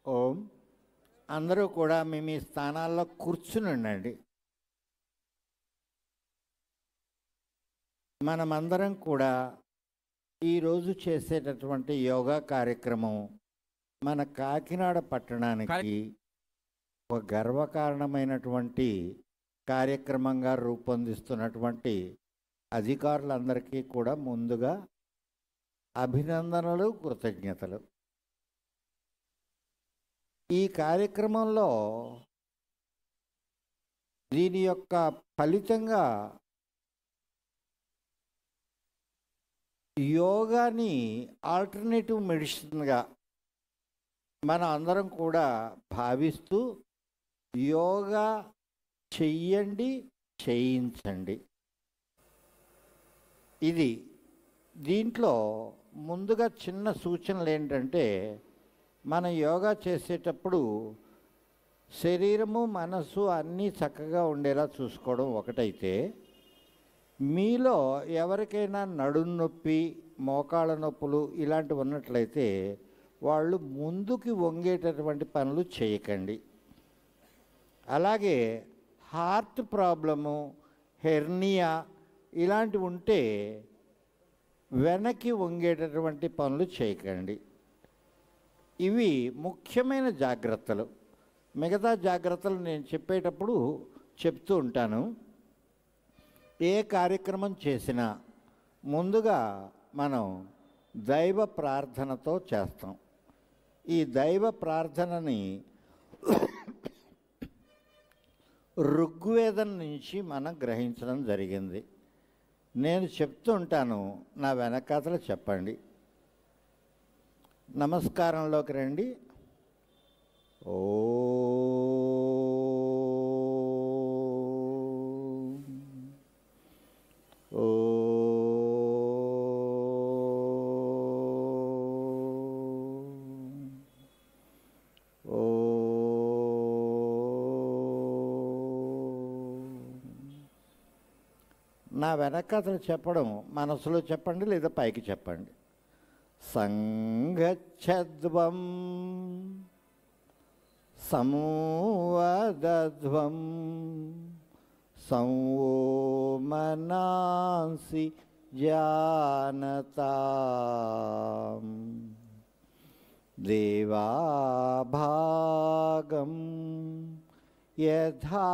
ఓం. అందరూ కూడా మీ మీ స్థానాల్లో కూర్చుని ఉండండి. మనమందరం కూడా ఈరోజు చేసేటటువంటి యోగా కార్యక్రమం మన కాకినాడ పట్టణానికి ఒక గర్వకారణమైనటువంటి కార్యక్రమంగా రూపొందిస్తున్నటువంటి అధికారులందరికీ కూడా ముందుగా అభినందనలు, కృతజ్ఞతలు. ఈ కార్యక్రమంలో దీని యొక్క ఫలితంగా యోగాని ఆల్టర్నేటివ్ మెడిసిన్గా మనం అందరం కూడా భావిస్తూ యోగా చెయ్యండి, చేయించండి. ఇది దీంట్లో ముందుగా చిన్న సూచనలు ఏంటంటే, మనం యోగా చేసేటప్పుడు శరీరము, మనసు అన్నీ చక్కగా ఉండేలా చూసుకోవడం ఒకటైతే, మీలో ఎవరికైనా నడుము నొప్పి, మోకాళ్ళ నొప్పులు ఇలాంటివి ఉన్నట్లయితే వాళ్ళు ముందుకి వంగేటటువంటి పనులు చేయకండి. అలాగే హార్ట్ ప్రాబ్లము, హెర్నియా ఇలాంటివి ఉంటే వెనక్కి వంగేటటువంటి పనులు చేయకండి. ఇవి ముఖ్యమైన జాగ్రత్తలు. మిగతా జాగ్రత్తలు నేను చెప్పేటప్పుడు చెప్తూ ఉంటాను. ఏ కార్యక్రమం చేసినా ముందుగా మనం దైవ ప్రార్థనతో చేస్తాం. ఈ దైవ ప్రార్థనని ఋగ్వేదం నుంచి మనం గ్రహించడం జరిగింది. నేను చెప్తూ ఉంటాను, నా వెనకాతలు చెప్పండి. నమస్కారంలోకి రండి. ఓ ఓ నా వెనకాతలు చెప్పడం మనసులో చెప్పండి, లేదా పైకి చెప్పండి. సంగచ్చధ్వం సంవదధ్వం సంవోమనాంసి జానతాం దేవాభాగం యథా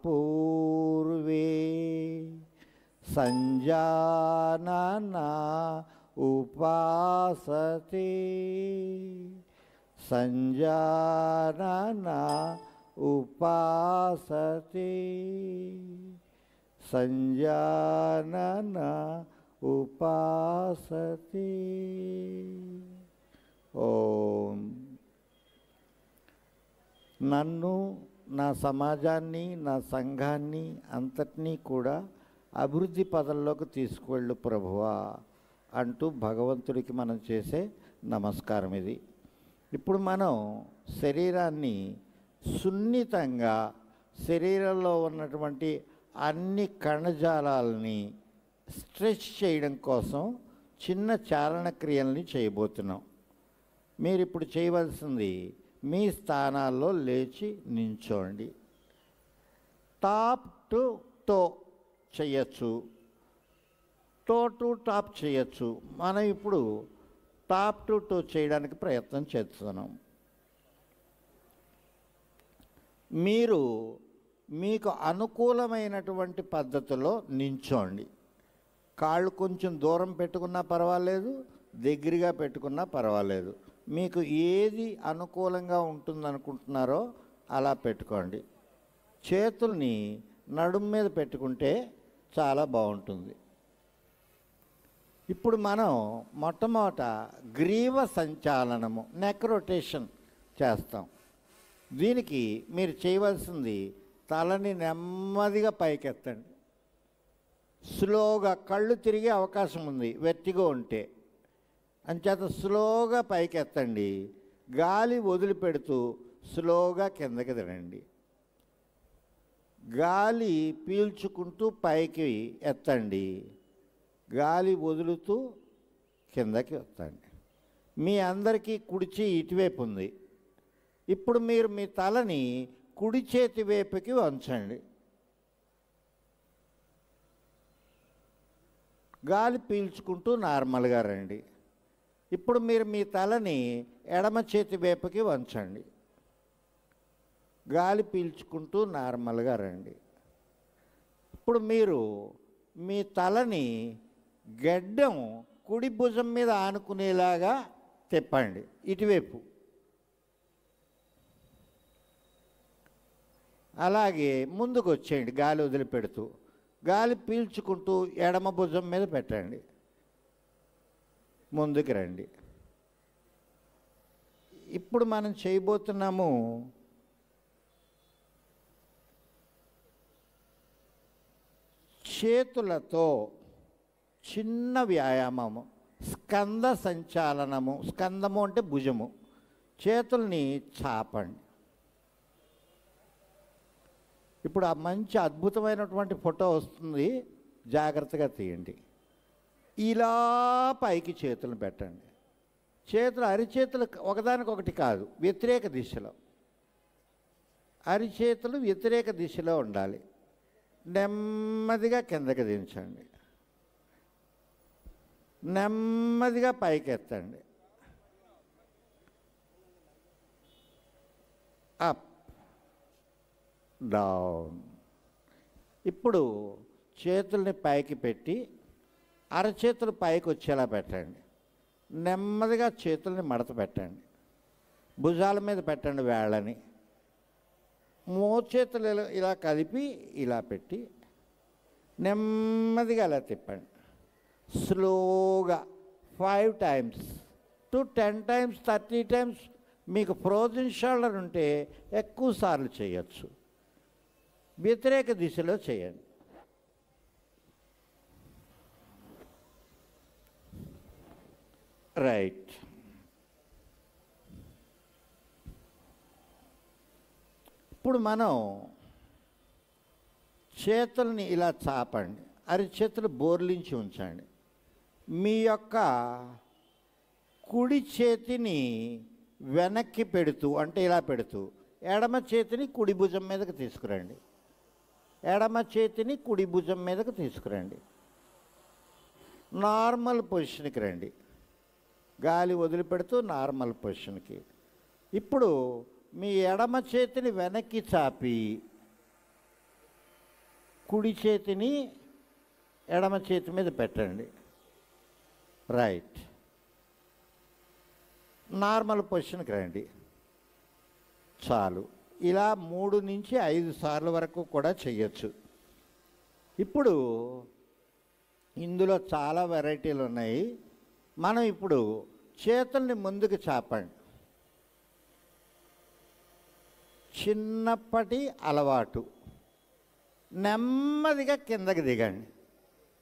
పూర్వే సంజాననా ఉపాసతే సంజాననా ఉపాసతే సంజాననా ఉపాసతే. ఓం. నన్ను, నా సమాజాన్ని, నా సంఘాన్ని అంతటినీ కూడా అభివృద్ధి పదంలోకి తీసుకువెళ్ళు ప్రభువా అంటూ భగవంతుడికి మనం చేసే నమస్కారం ఇది. ఇప్పుడు మనం శరీరాన్ని సున్నితంగా, శరీరంలో ఉన్నటువంటి అన్ని కణజాలాలని స్ట్రెచ్ చేయడం కోసం చిన్న చాలన క్రియల్ని చేయబోతున్నాం. మీరు ఇప్పుడు చేయవలసింది మీ స్థానాల్లో లేచి నించోండి. టాప్ టు టో చేయొచ్చు, టో టు టాప్ చేయొచ్చు. మనం ఇప్పుడు టాప్ టు టో చేయడానికి ప్రయత్నం చేస్తున్నాం. మీరు మీకు అనుకూలమైనటువంటి పద్ధతిలో నించోండి. కాళ్ళు కొంచెం దూరం పెట్టుకున్నా పర్వాలేదు, దగ్గరగా పెట్టుకున్నా పర్వాలేదు. మీకు ఏది అనుకూలంగా ఉంటుందనుకుంటున్నారో అలా పెట్టుకోండి. చేతుల్ని నడుము మీద పెట్టుకుంటే చాలా బాగుంటుంది. ఇప్పుడు మనం మొట్టమొదట గ్రీవ సంచాలనము, నెక్ రొటేషన్ చేస్తాం. దీనికి మీరు చేయవలసింది తలని నెమ్మదిగా పైకెత్తండి. స్లోగా, కళ్ళు తిరిగే అవకాశం ఉంది వెర్టిగో ఉంటే, అంచేత స్లోగా పైకెత్తండి. గాలి వదిలిపెడుతూ స్లోగా కిందకి దిగండి. గాలి పీల్చుకుంటూ పైకి ఎత్తండి, గాలి వదులుతూ కిందకి ఎత్తండి. మీ అందరికీ కుడి చెయ్యి ఇటువైపు ఉంది, ఇప్పుడు మీరు మీ తలని కుడి చేతి వైపుకి వంచండి. గాలి పీల్చుకుంటూ నార్మల్గా రండి. ఇప్పుడు మీరు మీ తలని ఎడమ చేతి వైపుకి వంచండి. గాలి పీల్చుకుంటూ నార్మల్గా రండి. ఇప్పుడు మీరు మీ తలని గడ్డం కుడి భుజం మీద ఆనుకునేలాగా తిప్పండి ఇటువైపు. అలాగే ముందుకు వచ్చేయండి గాలి వదిలిపెడుతూ. గాలి పీల్చుకుంటూ ఎడమ భుజం మీద పెట్టండి. ముందుకు రండి. ఇప్పుడు మనం చేయబోతున్నాము చేతులతో చిన్న వ్యాయామము, స్కంద సంచాలనము. స్కందము అంటే భుజము. చేతుల్ని చాపండి. ఇప్పుడు ఆ మంచి అద్భుతమైనటువంటి ఫోటో వస్తుంది, జాగ్రత్తగా తీయండి. ఇలా పైకి చేతులను పెట్టండి. చేతులు అరిచేతులు ఒకదానికొకటి కాదు, వ్యతిరేక దిశలో. అరిచేతులు వ్యతిరేక దిశలో ఉండాలి. నెమ్మదిగా కిందకి దించండి. నెమ్మదిగా పైకి ఎత్తండి. Up, down. ఇప్పుడు చేతుల్ని పైకి పెట్టి అరచేతులు పైకి వచ్చేలా పెట్టండి. నెమ్మదిగా చేతుల్ని మడత పెట్టండి. భుజాల మీద పెట్టండి వేళ్ళని. మోచేతులు ఇలా కలిపి ఇలా పెట్టి నెమ్మదిగా అలా తిప్పండి. స్లోగా 5 times to 10 times 30 times. మీకు ఫ్రోజన్ షోల్డర్ ఉంటే ఎక్కువ సార్లు చేయొచ్చు. వ్యతిరేక దిశలో చేయండి. రైట్. ఇప్పుడు మనం చేతుల్ని ఇలా చాపండి. అరిచేతులు బోర్లించి ఉంచండి. మీ యొక్క కుడి చేతిని వెనక్కి పెడుతూ, అంటే ఇలా పెడుతూ, ఎడమ చేతిని కుడి భుజం మీదకి తీసుకురండి. ఎడమ చేతిని కుడి భుజం మీదకి తీసుకురండి. నార్మల్ పొజిషన్కి రండి. గాలి వదిలిపెడుతూ నార్మల్ పొజిషన్కి. ఇప్పుడు మీ ఎడమ చేతిని వెనక్కి చాపి కుడి చేతిని ఎడమ చేతి మీద పెట్టండి. రైట్. నార్మల్ పొజిషన్కి రండి. చాలు. ఇలా 3 నుంచి 5 సార్లు వరకు కూడా చేయొచ్చు. ఇప్పుడు ఇందులో చాలా వెరైటీలు ఉన్నాయి. మనం ఇప్పుడు చేతుల్ని ముందుకు చాపండి. చిన్నప్పటి అలవాటు. నెమ్మదిగా కిందకి దిగండి.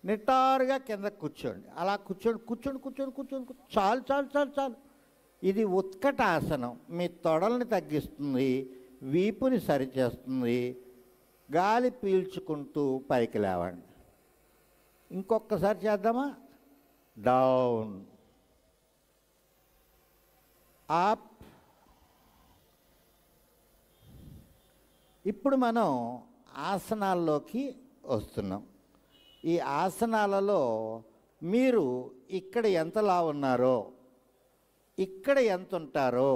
నిటారుగా కిందకి కూర్చోండి. అలా కూర్చోండి కూర్చోండి కూర్చోండి కూర్చోండి. చాలు చాలు చాలు చాలు. ఇది ఉత్కటాసనం. మీ తొడల్ని తగ్గిస్తుంది, వీపుని సరిచేస్తుంది. గాలి పీల్చుకుంటూ పైకి లేవండి. ఇంకొకసారి చేద్దామా? Down, up. ఇప్పుడు మనం ఆసనాల్లోకి వస్తున్నాం. ఈ ఆసనాలలో మీరు ఇక్కడ ఎంతలా ఉన్నారో, ఇక్కడ ఎంత ఉంటారో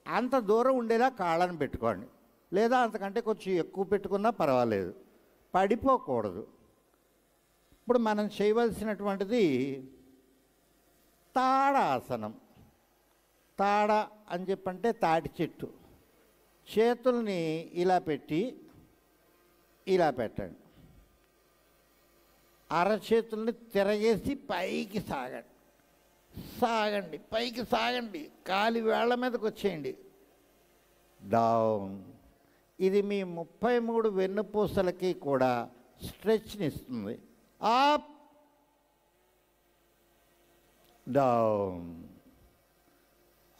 అంత దూరం ఉండేలా కాళ్ళని పెట్టుకోండి. లేదా అంతకంటే కొంచెం ఎక్కువ పెట్టుకున్నా పర్వాలేదు, పడిపోకూడదు. ఇప్పుడు మనం చేయవలసినటువంటిది తాడ ఆసనం. తాడ అని చెప్పంటే తాటి చెట్టు. చేతుల్ని ఇలా పెట్టి ఇలా పెట్టండి. అరచేతుల్ని తిరగేసి పైకి సాగండి. సాగండి, పైకి సాగండి. కాలి వేళ్ల మీదకి వచ్చేయండి. డౌన్. ఇది మీ 33 వెన్నుపూసలకి కూడా స్ట్రెచ్ని ఇస్తుంది. Up, down,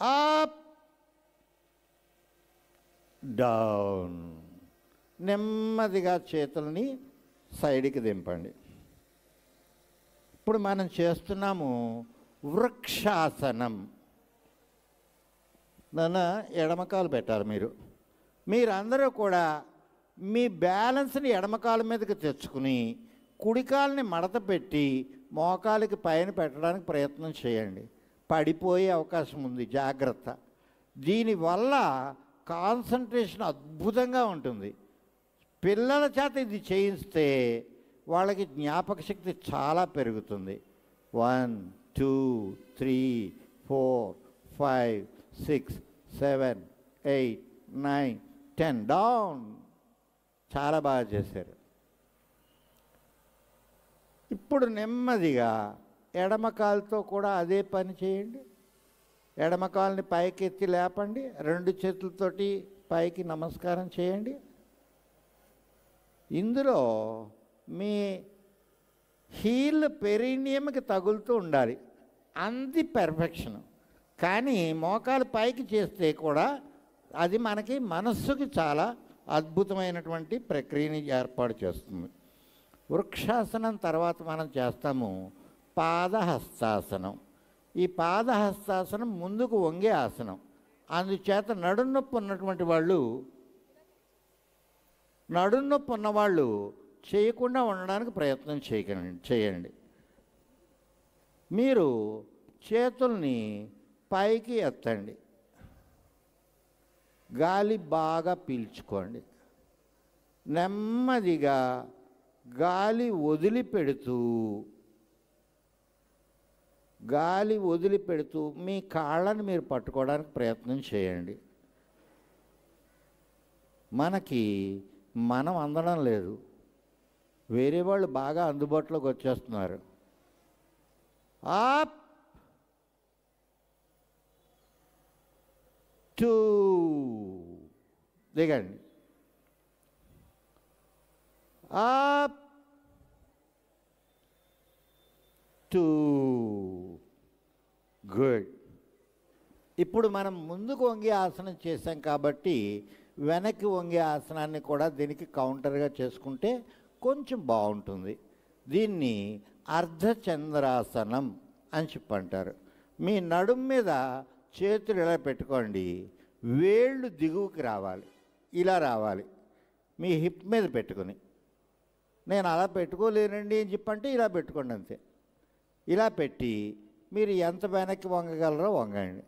up, down. నెమ్మదిగా చేతుల్ని సైడ్కి దింపండి. ఇప్పుడు మనం చేస్తున్నాము వృక్షాసనం. నన్ను ఎడమకాలు పెట్టాలి మీరందరూ కూడా మీ బ్యాలెన్స్ని ఎడమకాలు మీదకి తెచ్చుకుని కుడికాలని మడత పెట్టి మోకాలికి పైన పెట్టడానికి ప్రయత్నం చేయండి. పడిపోయే అవకాశం ఉంది, జాగ్రత్త. దీనివల్ల కాన్సన్ట్రేషన్ అద్భుతంగా ఉంటుంది. పిల్లల చేత ఇది చేయిస్తే వాళ్ళకి జ్ఞాపక శక్తి చాలా పెరుగుతుంది. 1 2 3 4 5 6 7 8 9 10 డౌన్. చాలా బాగా చేశారు. ఇప్పుడు నెమ్మదిగా ఎడమకాలతో కూడా అదే పని చేయండి. ఎడమకాలని పైకి ఎత్తి లేపండి, 2 చేతులతోటి పైకి నమస్కారం చేయండి. ఇందులో మీ హీల్ పెరీనియంకి తగులుతూ ఉండాలి, అంది పెర్ఫెక్షన్. కానీ మోకాలు పైకి చేస్తే కూడా అది మనకి మనస్సుకి చాలా అద్భుతమైనటువంటి ప్రక్రియని ఏర్పాటు చేస్తుంది. వృక్షాసనం తర్వాత మనం చేస్తాము పాదహస్తాసనం. ఈ పాదహస్తాసనం ముందుకు వంగే ఆసనం. అందుచేత నడునొప్పి ఉన్నవాళ్ళు చేయకుండా ఉండడానికి ప్రయత్నం చేయండి. మీరు చేతుల్ని పైకి ఎత్తండి, గాలి బాగా పీల్చుకోండి. నెమ్మదిగా గాలి వదిలిపెడుతూ మీ కాళ్ళని మీరు పట్టుకోవడానికి ప్రయత్నం చేయండి. మనం అందడం లేదు, వేరే వాళ్ళు బాగా అందుబాటులోకి వచ్చేస్తున్నారు. అప్ 2 దిగండి, అప్ 2 గుడ్. ఇప్పుడు మనం ముందుకు వంగే ఆసనం చేసాం కాబట్టి వెనక్కి వంగే ఆసనాన్ని కూడా దీనికి కౌంటర్గా చేసుకుంటే కొంచెం బాగుంటుంది. దీన్ని అర్ధచంద్రాసనం అని చెప్పంటారు. మీ నడుం మీద చేతులు ఇలా పెట్టుకోండి, వేళ్ళు దిగువకి రావాలి, ఇలా రావాలి. మీ హిప్ మీద పెట్టుకుని, నేను అలా పెట్టుకోలేనండి అని చెప్పంటే ఇలా పెట్టుకోండి అంతే. ఇలా పెట్టి మీరు ఎంత వెనక్కి వంగగలరో వంగండి.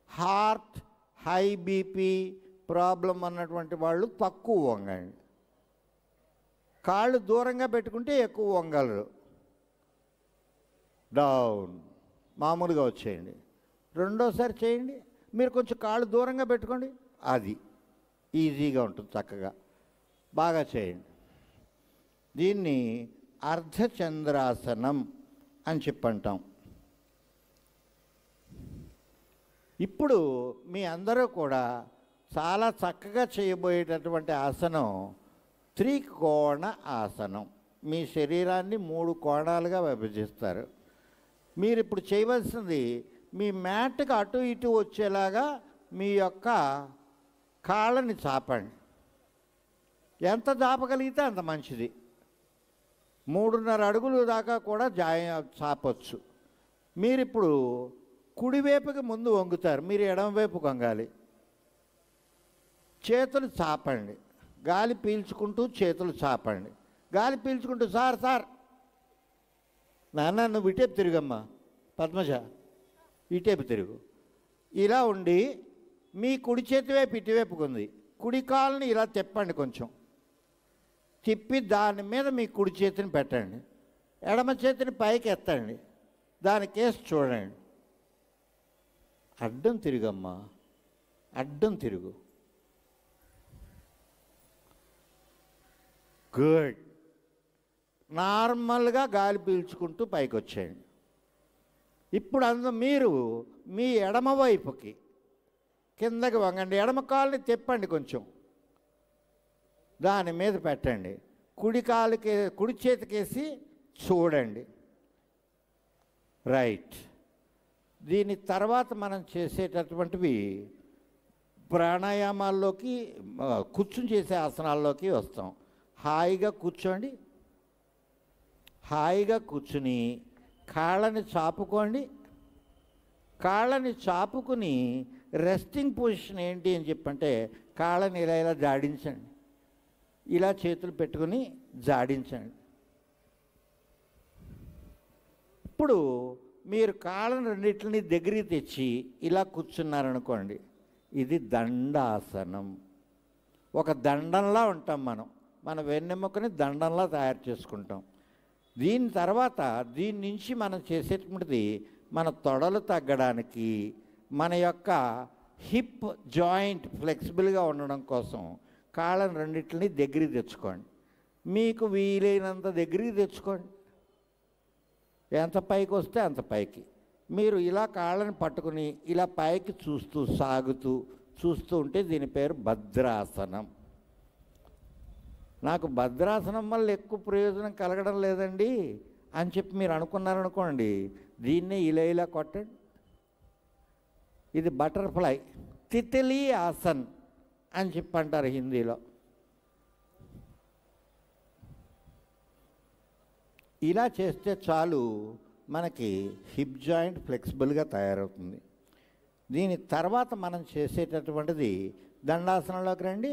హార్ట్, హై బీపీ ప్రాబ్లం అన్నటువంటి వాళ్ళు తక్కువ వంగండి. కాళ్ళు దూరంగా పెట్టుకుంటే ఎక్కువ వంగలరు. డౌన్, మామూలుగా వచ్చేయండి. రెండోసారి చేయండి, మీరు కొంచెం కాళ్ళు దూరంగా పెట్టుకోండి, అది ఈజీగా ఉంటుంది, చక్కగా బాగా చేయండి. దీన్ని అర్ధచంద్రాసనం అని చెప్పంటాం. ఇప్పుడు మీ అందరూ కూడా చాలా చక్కగా చేయబోయేటటువంటి ఆసనం త్రికోణ ఆసనం. మీ శరీరాన్ని 3 కోణాలుగా విభజిస్తారు. మీరు ఇప్పుడు చేయవలసింది మీ మ్యాట్కి అటు ఇటు వచ్చేలాగా మీ యొక్క కాళ్ళని చాపండి. ఎంత చాపగలిగితే అంత మంచిది. 3.5 అడుగులు దాకా కూడా చాపొచ్చు. మీరిప్పుడు కుడివైపుకి ముందు వంగుతారు, మీరు ఎడమవైపు వంగాలి. చేతులు చాపండి, గాలి పీల్చుకుంటూ చేతులు చాపండి. గాలి పీల్చుకుంటూ సార్ నాన్న నువ్వు ఇటేపు తిరుగమ్మా, పద్మజ ఇటేపు తిరుగు. ఇలా ఉండి మీ కుడి చేతి వైపు ఇటువైపుకు ఉంది, కుడి కాలుని ఇలా తిప్పండి, కొంచెం తిప్పి దాని మీద మీ కుడి చేతిని పెట్టండి. ఎడమ చేతిని పైకి ఎత్తండి, దాని కేసు చూడండి. అడ్డం తిరుగమ్మా, అడ్డం తిరుగు. గుడ్. నార్మల్గా గాలి పీల్చుకుంటూ పైకి వచ్చేయండి. ఇప్పుడు మీరు మీ ఎడమ వైపుకి కిందకి వంగండి, ఎడమ కాలుని తిప్పండి, కొంచెం దాని మీద పెట్టండి. కుడి చేతికేసి చూడండి. రైట్. దీని తర్వాత మనం చేసేటటువంటివి ప్రాణాయామాల్లోకి, కూర్చుని చేసే ఆసనాల్లోకి వస్తాం. హాయిగా కూర్చోండి, హాయిగా కూర్చుని కాళ్ళని చాపుకోండి. కాళ్ళని చాపుకుని రెస్టింగ్ పొజిషన్ ఏంటి అని చెప్పంటే కాళ్ళని ఇలా ఇలా జాడించండి, ఇలా చేతులు పెట్టుకుని జాడించండి. ఇప్పుడు మీరు కాళ్ళను రెండింటిని దగ్గరికి తెచ్చి ఇలా కూర్చున్నారనుకోండి, ఇది దండాసనం. ఒక దండంలా ఉంటాం మనం, మన వెన్నెముకని దండంలా తయారు చేసుకుంటాం. దీని తర్వాత దీని నుంచి మనం చేసేటువంటిది మన తొడలు తగ్గడానికి, మన యొక్క హిప్ జాయింట్ ఫ్లెక్సిబుల్గా ఉండడం కోసం కాళ్ళను రెండింటిని దగ్గరికి తెచ్చుకోండి. మీకు వీలైనంత దగ్గరికి తెచ్చుకోండి, ఎంత పైకి వస్తే అంత పైకి. మీరు ఇలా కాళ్ళని పట్టుకుని ఇలా పైకి చూస్తూ ఉంటే దీని పేరు భద్రాసనం. నాకు భద్రాసనం వల్ల ఎక్కువ ప్రయోజనం కలగడం లేదండి అని చెప్పి మీరు అనుకున్నారనుకోండి, దీన్నే ఇలా ఇలా కొట్టండి. ఇది బటర్ఫ్లై, తితలి ఆసన్ అని చెప్పి అంటారు హిందీలో. ఇలా చేస్తే చాలు, మనకి హిప్ జాయింట్ ఫ్లెక్సిబుల్గా తయారవుతుంది. దీని తర్వాత మనం చేసేటటువంటిది దండాసనంలోకి రండి.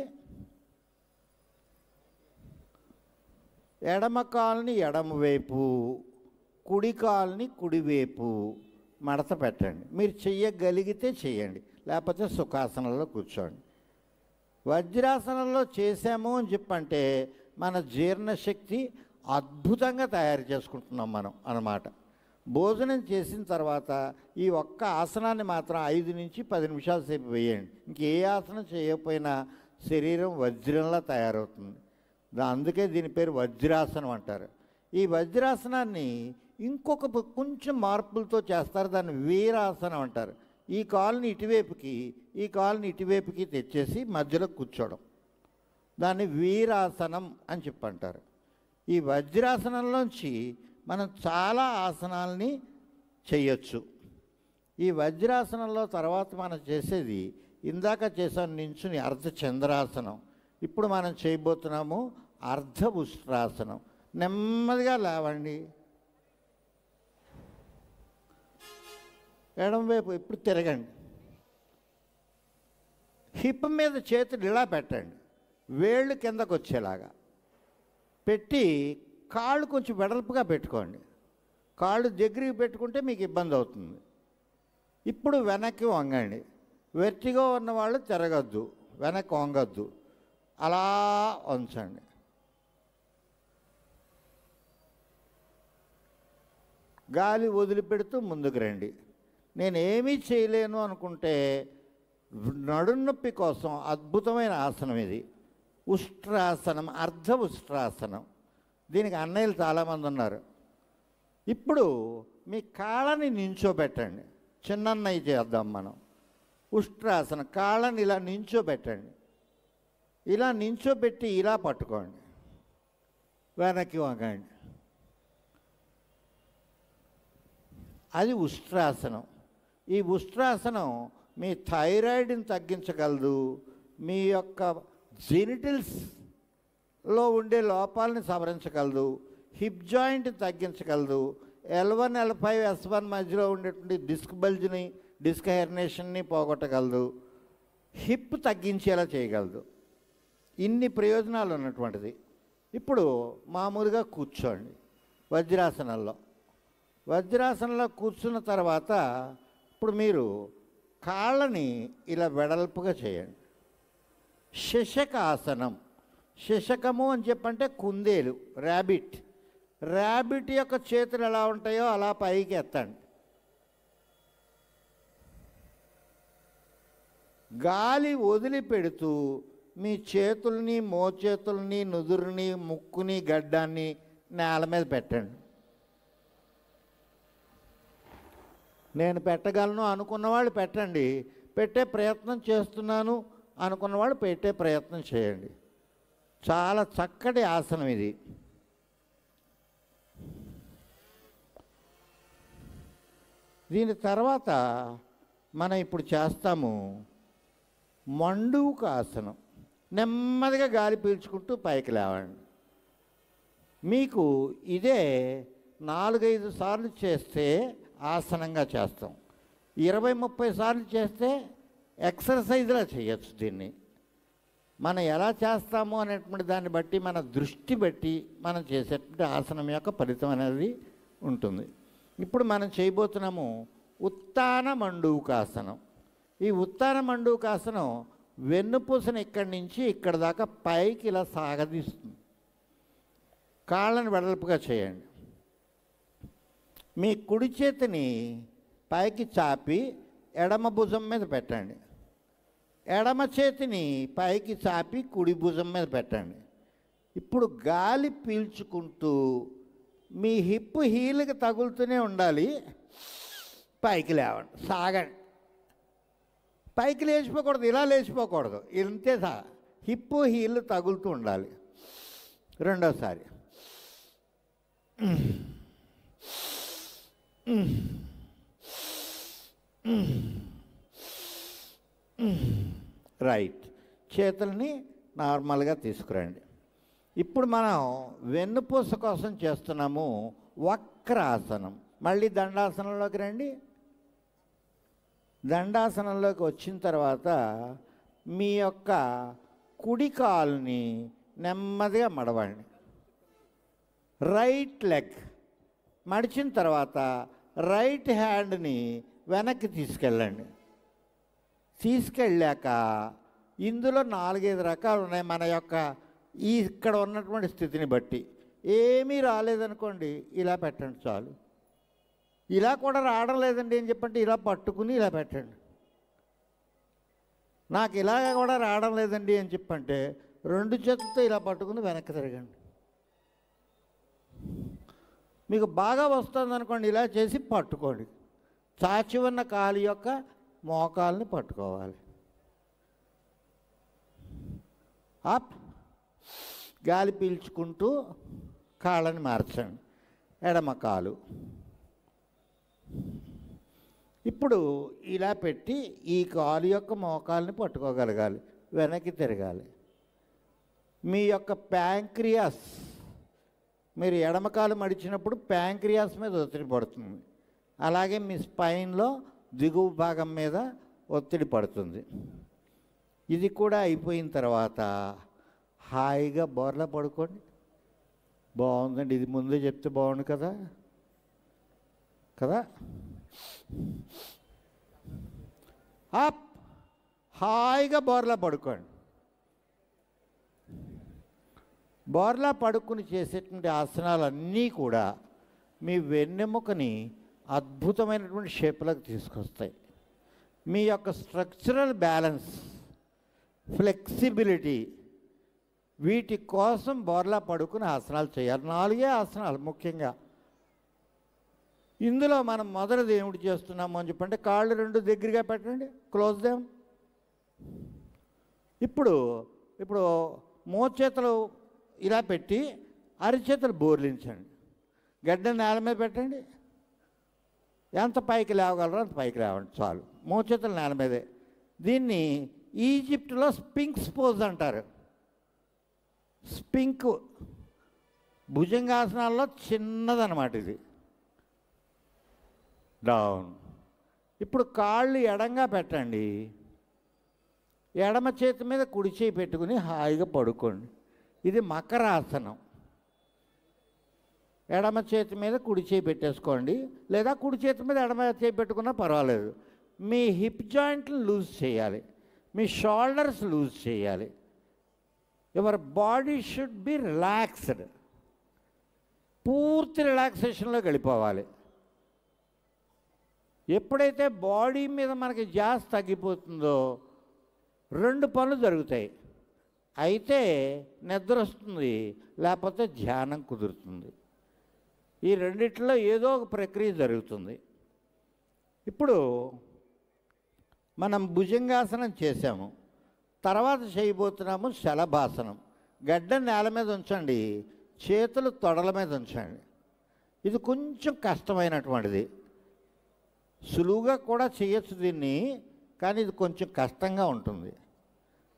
ఎడమ కాలుని ఎడమవైపు, కుడి కాలుని కుడివైపు మడత పెట్టండి. మీరు చెయ్యగలిగితే చేయండి, లేకపోతే సుఖాసనంలో కూర్చోండి. వజ్రాసనంలో చేసాము అని చెప్పంటే మన జీర్ణశక్తి అద్భుతంగా తయారు చేసుకుంటున్నాం మనం అన్నమాట. భోజనం చేసిన తర్వాత ఈ ఒక్క ఆసనాన్ని మాత్రం 5 నుంచి 10 నిమిషాల సేపు వేయండి. ఇంకే ఆసనం చేయకపోయినా శరీరం వజ్రంలా తయారవుతుంది. అందుకే దీని పేరు వజ్రాసనం అంటారు. ఈ వజ్రాసనాన్ని ఇంకొక కొంచెం మార్పులతో చేస్తారు, దాన్ని వీరాసనం అంటారు. ఈ కాలుని ఇటువైపుకి, ఈ కాలుని ఇటువైపుకి తెచ్చేసి మధ్యలో కూర్చోవడం, దాన్ని వీరాసనం అని చెప్పంటారు. ఈ వజ్రాసనంలోంచి మనం చాలా ఆసనాలని చేయొచ్చు. ఈ వజ్రాసనంలో తర్వాత మనం చేసేది ఇందాక చేసాం నించుని అర్ధచంద్రాసనం. ఇప్పుడు మనం చేయబోతున్నాము అర్ధ ఉష్ట్రాసనం. నెమ్మదిగా లేవండి, ఎడమవైపు ఇప్పుడు తిరగండి. హిప్ మీద చేతులు ఇలా పెట్టండి, వేళ్ళు కిందకు వచ్చేలాగా పెట్టి కాళ్ళు కొంచెం వెడల్పుగా పెట్టుకోండి. కాళ్ళు దగ్గరికి పెట్టుకుంటే మీకు ఇబ్బంది అవుతుంది. ఇప్పుడు వెనక్కి వంగండి. వెర్టిగా ఉన్నవాళ్ళు తిరగద్దు, వెనక్కి వంగద్దు, అలా ఉంచండి. గాలి వదిలిపెడుతూ ముందుకు రండి. నేనేమీ చేయలేను అనుకుంటే నడునొప్పి కోసం అద్భుతమైన ఆసనం ఇది, ఉష్ట్రాసనం, అర్ధ ఉష్ట్రాసనం. దీనికి అన్నయ్యలు చాలామంది ఉన్నారు. ఇప్పుడు మీ కాళ్ళని నించోబెట్టండి. చిన్నన్నయ్య చేద్దాం మనం. ఉష్ట్రాసనం, కాళ్ళని ఇలా నించోబెట్టండి. ఇలా నించోబెట్టి ఇలా పట్టుకోండి, వెనక్కి వంగండి. అది ఉష్ట్రాసనం. ఈ ఉష్ట్రాసనం మీ థైరాయిడ్ని తగ్గించగలదు, మీ యొక్క జెనిటల్స్లో ఉండే లోపాలని సవరించగలదు, హిప్ జాయింట్ని తగ్గించగలదు, L1 L5 S1 మధ్యలో ఉండేటువంటి డిస్క్ బల్జ్ని, డిస్క్ హెర్నేషన్ని పోగొట్టగలదు, హిప్ తగ్గించేలా చేయగలదు. ఇన్ని ప్రయోజనాలు ఉన్నటువంటిది. ఇప్పుడు మామూలుగా కూర్చోండి వజ్రాసనంలో. వజ్రాసనంలో కూర్చున్న తర్వాత ఇప్పుడు మీరు కాళ్ళని ఇలా వెడల్పుగా చేయండి. శశకాసనం. శశకము అని చెప్పంటే కుందేలు, ర్యాబిట్. ర్యాబిట్ యొక్క చేతులు ఎలా ఉంటాయో అలా పైకి ఎత్తండి. గాలి వదిలిపెడుతూ మీ చేతుల్ని, మోచేతుల్ని, నుదురుని, ముక్కుని, గడ్డాన్ని నేల మీద పెట్టండి. నేను పెట్టగలను అనుకున్నవాళ్ళు పెట్టండి, పెట్టే ప్రయత్నం చేస్తున్నాను అనుకున్నవాళ్ళు పెట్టే ప్రయత్నం చేయండి. చాలా చక్కటి ఆసనం ఇది. దీని తర్వాత మనం ఇప్పుడు చేస్తాము మండూక ఆసనం. నెమ్మదిగా గాలి పీల్చుకుంటూ పైకి లేవండి. మీకు ఇదే 4-5 సార్లు చేస్తే ఆసనంగా చేస్తాం. 20-30 సార్లు చేస్తే ఎక్సర్సైజ్లా చేయొచ్చు దీన్ని. మనం ఎలా చేస్తామో అనేటువంటి దాన్ని బట్టి, మన దృష్టి బట్టి మనం చేసేటువంటి ఆసనం యొక్క ఫలితం అనేది ఉంటుంది. ఇప్పుడు మనం చేయబోతున్నాము ఉత్తాన మండూకాసనం. ఈ ఉత్తాన మండూకాసనం వెన్నుపూసను ఇక్కడి నుంచి ఇక్కడ దాకా పైకి ఇలా సాగదీస్తుంది. కాళ్ళని వెడల్పుగా చేయండి. మీ కుడి చేతిని పైకి చాపి ఎడమ భుజం మీద పెట్టండి. ఎడమ చేతిని పైకి చాపి కుడి భుజం మీద పెట్టండి. ఇప్పుడు గాలి పీల్చుకుంటూ మీ హిప్ హీల్కి తగులుతూనే ఉండాలి. పైకి లేవండి, సాగండి. పైకి లేచిపోకూడదు, ఇలా లేచిపోకూడదు, ఇంతే హిప్ హీల్ తగులుతూ ఉండాలి. రెండోసారి రైట్. చేతుల్ని నార్మల్గా తీసుకురండి. ఇప్పుడు మనం వెన్నుపూస కోసం చేస్తున్నాము వక్రాసనం. మళ్ళీ దండాసనంలోకి రండి. దండాసనంలోకి వచ్చిన తర్వాత మీ యొక్క కుడి కాలుని నెమ్మదిగా మడవండి. రైట్ లెగ్ మడిచిన తర్వాత రైట్ హ్యాండ్ని వెనక్కి తీసుకెళ్ళండి. తీసుకెళ్ళాక ఇందులో 4-5 రకాలు ఉన్నాయి. మన యొక్క ఇక్కడ ఉన్నటువంటి స్థితిని బట్టి ఏమీ రాలేదనుకోండి, ఇలా పెట్టండి చాలు. ఇలా కూడా రావడం లేదండి అని చెప్పంటే ఇలా పట్టుకుని ఇలా పెట్టండి. నాకు ఇలాగ కూడా రావడం లేదండి అని చెప్పంటే 2 చేతులతో ఇలా పట్టుకుని వెనక్కి తిరగండి. మీకు బాగా వస్తుంది అనుకోండి, ఇలా చేసి పట్టుకోండి. చాచి ఉన్న కాలు యొక్క మోకాల్ని పట్టుకోవాలి. అప్, గాలి పీల్చుకుంటూ కాళ్ళని మార్చండి. ఎడమ కాలు ఇప్పుడు ఇలా పెట్టి ఈ కాలు యొక్క మోకాల్ని పట్టుకోగలగాలి, వెనక్కి తిరగాలి. మీ యొక్క ప్యాంక్రియాస్, మీరు ఎడమకాలు మడిచినప్పుడు ప్యాంక్రియాస్ మీద ఒత్తిడి పడుతుంది. అలాగే మీ స్పైన్లో దిగువ భాగం మీద ఒత్తిడి పడుతుంది. ఇది కూడా అయిపోయిన తర్వాత హాయిగా బోర్లా పడుకోండి. బాగుందండి, ఇది ముందే చెప్తే బాగుండు కదా కదా. అప్, హాయిగా బోర్లా పడుకోండి. బోర్లా పడుకుని చేసేటువంటి ఆసనాలన్నీ కూడా మీ వెన్నెముకని అద్భుతమైనటువంటి షేప్లోకి తీసుకొస్తాయి. మీ యొక్క స్ట్రక్చరల్ బ్యాలెన్స్, ఫ్లెక్సిబిలిటీ, వీటి కోసం బోర్లా పడుకుని ఆసనాలు చేయాలి. 4 ఆసనాలు ముఖ్యంగా. ఇందులో మనం మొదటిది ఏమిటి చేస్తున్నాము అని చెప్పంటే కాళ్ళు 2 దగ్గరగా పెట్టండి, క్లోజ్ దేమ్. ఇప్పుడు మోచేతులు ఇలా పెట్టి అరిచేతులు బోర్లించండి. గడ్డ నేల మీద పెట్టండి. ఎంత పైకి లేవగలరో అంత పైకి లేవండి చాలు. మోచేతులు నేల మీదే. దీన్ని ఈజిప్ట్లో స్పింక్స్ పోజ్ అంటారు. స్పింక్ భుజంగాసనాల్లో చిన్నదన్నమాట ఇది. డౌన్. ఇప్పుడు కాళ్ళు ఎడంగా పెట్టండి. ఎడమ చేతి మీద కుడి చేయి పెట్టుకుని హాయిగా పడుకోండి. ఇది మకరాసనం. ఎడమ చేతి మీద కుడి చేయి పెట్టేసుకోండి, లేదా కుడి చేతి మీద ఎడమ చేయి పెట్టుకున్నా పర్వాలేదు. మీ హిప్ జాయింట్లు లూజ్ చేయాలి, మీ షోల్డర్స్ లూజ్ చేయాలి. Your body should be relaxed. పూర్తి రిలాక్సేషన్లో వెళ్ళిపోవాలి. ఎప్పుడైతే బాడీ మీద మనకి జాస్ తగ్గిపోతుందో 2 పనులు జరుగుతాయి. అయితే నిద్ర వస్తుంది, లేకపోతే ధ్యానం కుదురుతుంది. ఈ రెండిట్లో ఏదో ఒక ప్రక్రియ జరుగుతుంది. ఇప్పుడు మనం భుజంగాసనం చేసాము, తర్వాత చేయబోతున్నాము శలభాసనం. గడ్డ నేల మీద ఉంచండి, చేతులు తొడల మీద ఉంచండి. ఇది కొంచెం కష్టమైనటువంటిది. సులువుగా కూడా చేయొచ్చు దీన్ని, కానీ ఇది కొంచెం కష్టంగా ఉంటుంది.